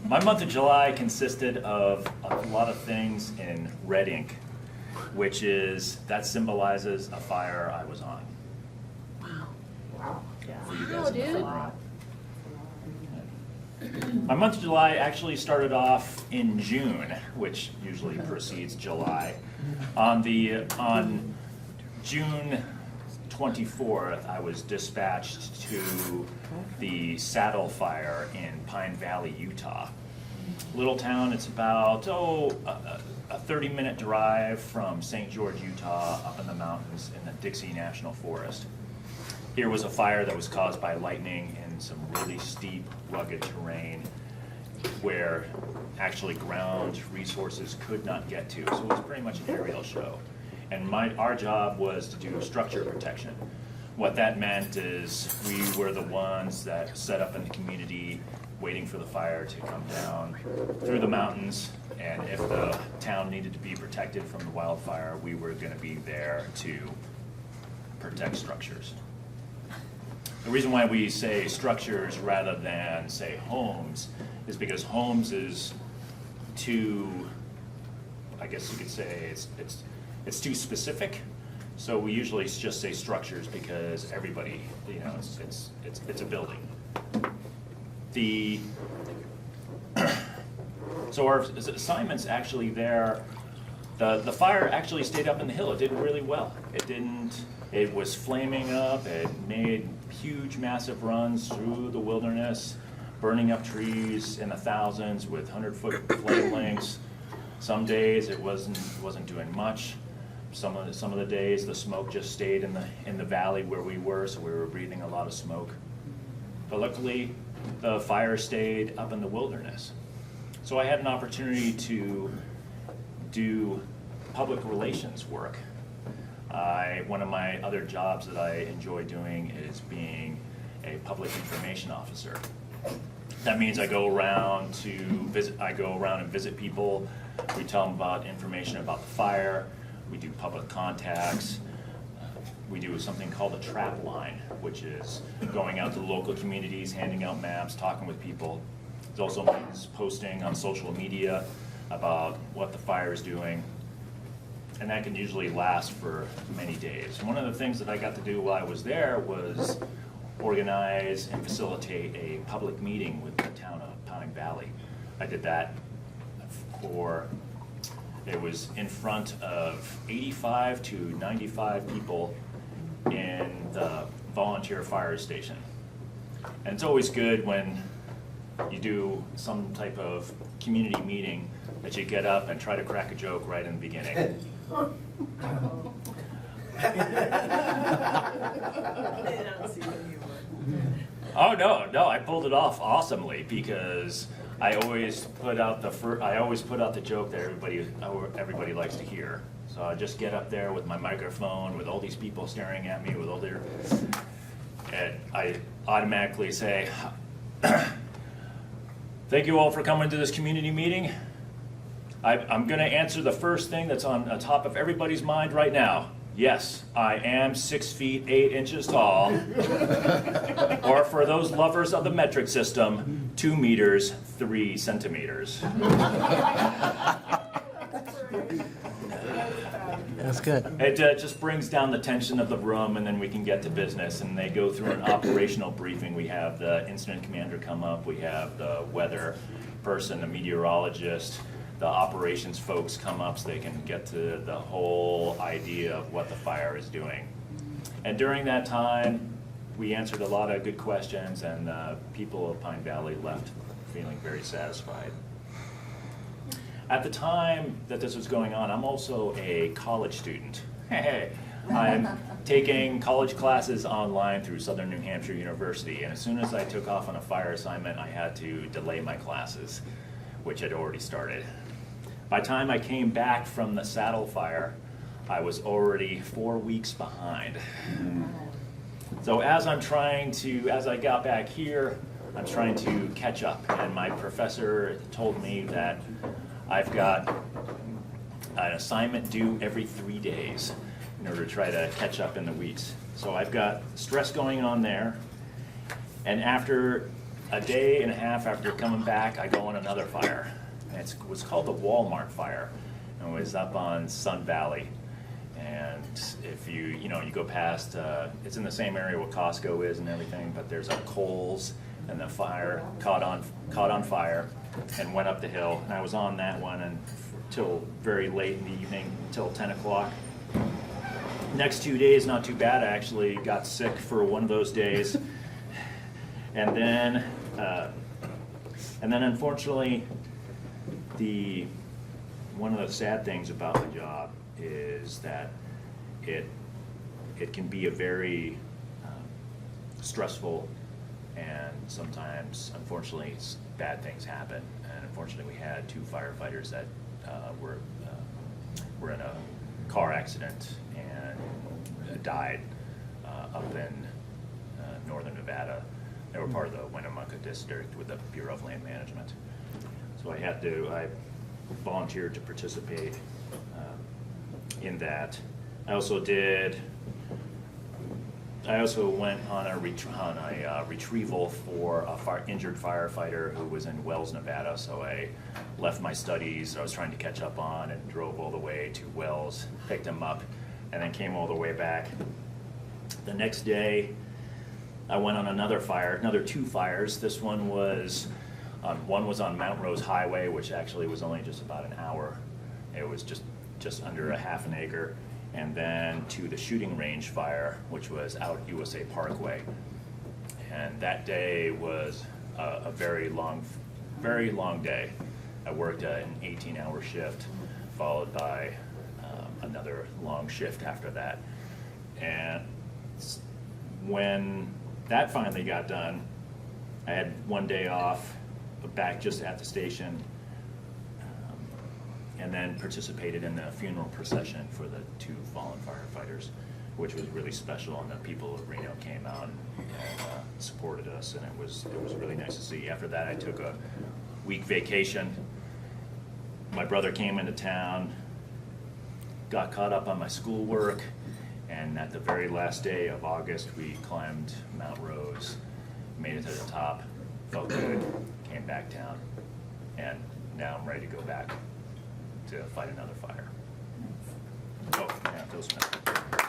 My month of July consisted of a lot of things in red ink, that symbolizes a fire I was on. Wow. For you guys in the front row. My month of July actually started off in June, which usually precedes July. On June 24th, I was dispatched to the Saddle Fire in Pine Valley, Utah. Little town, it's about a 30-minute drive from St. George, Utah, up in the mountains in the Dixie National Forest. Here was a fire that was caused by lightning in some really steep, rugged terrain where actually ground resources could not get to. So it was pretty much an aerial show. And our job was to do structure protection. What that meant is we were the ones that set up in the community waiting for the fire to come down through the mountains. And if the town needed to be protected from the wildfire, we were going to be there to protect structures. The reason why we say structures rather than say homes is because homes is too, I guess you could say it's too specific. So we usually just say structures because everybody, it's a building. So our assignments actually there, the fire actually stayed up in the hill. It did really well. It was flaming up. It made huge, massive runs through the wilderness, burning up trees in the thousands with 100-foot flame lengths. Some days it wasn't doing much. Some of the days the smoke just stayed in the valley where we were, so we were breathing a lot of smoke. But luckily, the fire stayed up in the wilderness. So I had an opportunity to do public relations work. One of my other jobs that I enjoy doing is being a public information officer. That means I go around and visit people. We tell them about information about the fire. We do public contacts. We do something called a trap line, which is going out to local communities, handing out maps, talking with people. It also means posting on social media about what the fire is doing. And that can usually last for many days. One of the things that I got to do while I was there was organize and facilitate a public meeting with the town of Pine Valley. I did that it was in front of 85 to 95 people in the volunteer fire station. And it's always good when you do some type of community meeting that you get up and try to crack a joke right in the beginning. Oh no, I pulled it off awesomely because I always put out the joke that everybody likes to hear. So I just get up there with my microphone with all these people staring at me with all their, and I automatically say, "Thank you all for coming to this community meeting. I'm going to answer the first thing that's on the top of everybody's mind right now. Yes, I am 6 feet 8 inches tall, or for those lovers of the metric system, 2 meters 3 centimeters." That's good. It just brings down the tension of the room, and then we can get to business. And they go through an operational briefing. We have the incident commander come up. We have the weather person, the meteorologist. The operations folks come up so they can get to the whole idea of what the fire is doing. And during that time, we answered a lot of good questions, and people of Pine Valley left feeling very satisfied. At the time that this was going on, I'm also a college student. I'm taking college classes online through Southern New Hampshire University, and as soon as I took off on a fire assignment, I had to delay my classes, which had already started. By the time I came back from the Saddle Fire, I was already 4 weeks behind. So as I got back here, I'm trying to catch up, and my professor told me that I've got an assignment due every 3 days in order to try to catch up in the weeks. So I've got stress going on there. And after a day and a half after coming back, I go on another fire. And it was called the Walmart fire. And it was up on Sun Valley. And if you go past, it's in the same area where Costco is and everything, but there's a Kohl's, and the fire caught on fire and went up the hill. And I was on that one until very late in the evening, until 10 o'clock. Next 2 days, not too bad. I actually got sick for one of those days. And then unfortunately, one of the sad things about the job is that it can be a very stressful, and sometimes, unfortunately, bad things happen. And unfortunately, we had 2 firefighters that were in a car accident and died up in northern Nevada. They were part of the Winnemucca district with the Bureau of Land Management. So I volunteered to participate in that. I also went on a retrieval for a injured firefighter who was in Wells, Nevada. So I left my studies I was trying to catch up on and drove all the way to Wells, picked him up, and then came all the way back. The next day, I went on another 2 fires. This one was on Mount Rose Highway, which actually was only just about an hour. It was just under a half an acre. And then to the shooting range fire, which was out USA Parkway. And that day was a very long day. I worked an 18-hour shift, followed by another long shift after that. And when that finally got done, I had one day off, back just at the station, and then participated in the funeral procession for the 2 fallen firefighters, which was really special. And the people of Reno came out and supported us, and it was really nice to see. After that, I took a week vacation. My brother came into town, got caught up on my schoolwork, and at the very last day of August, we climbed Mount Rose, made it to the top, felt good, came back down, and now I'm ready to go back to fight another fire. Oh, yeah, Phil Smith.